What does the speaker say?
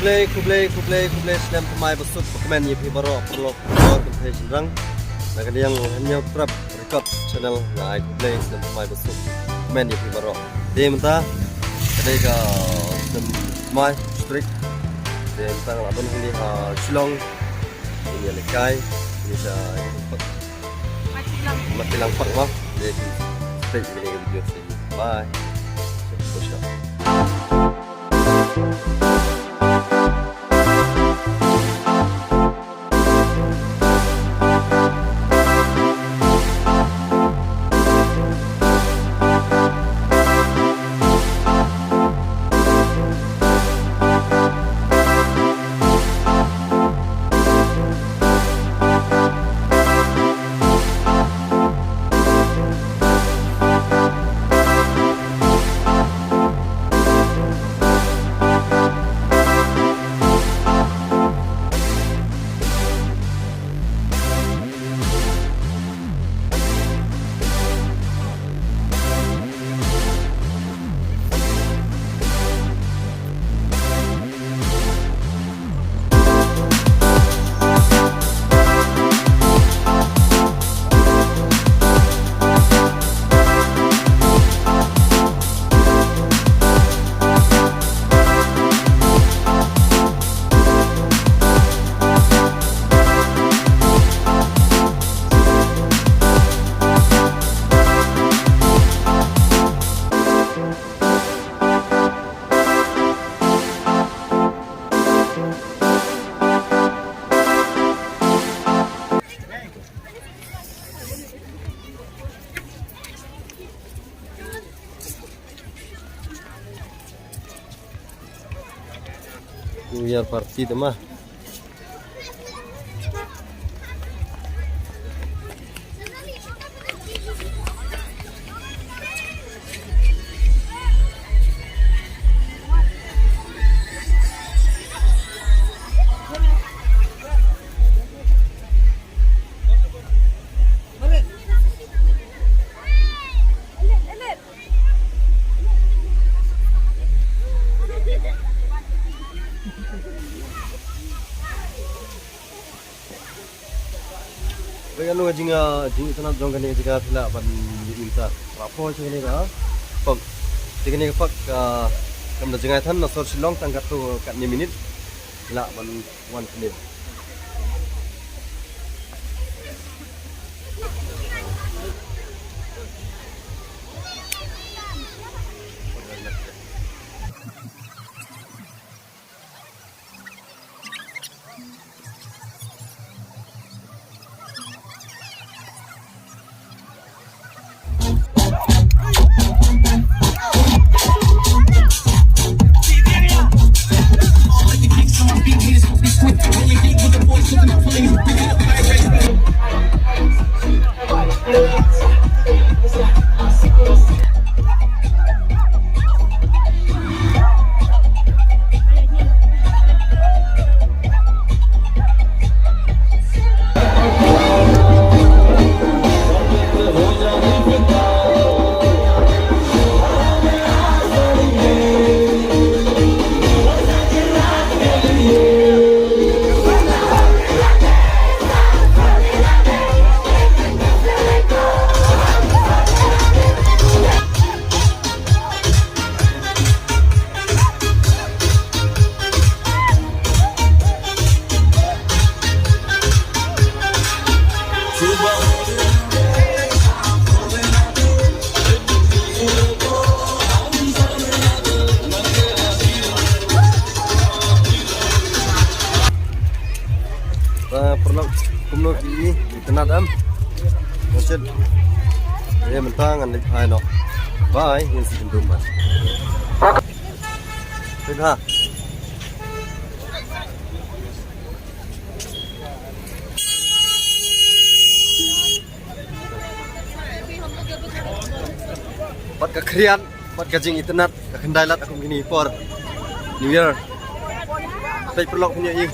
kuble senam pemai besuk pemain yang baru perlu competition rang. Nak yang hanya prep record channel ngai kuble senam pemai besuk pemain yang baru. Dia minta ada ke senam pemai street. Dia minta abang ini Shillong ini lekai ini mati lang pak mah. Dia street ini video sini. Bye. New Year party tu mah. Kalau nu jinga tanah jong kan jika tidak ban diminta rapo cini dah, pak cini pak kamu jinga tan nasor Shillong tangkat tu kat ni minit, lah ban 1 minit. Perlu kumno ini tenat am. Macet. Dia mentang an lipai no. Bye, yang si kendum mas. Tengah. Pat kekrian, pat kajing internet, kendailat aku gini for New Year. Saya perlu punya ini.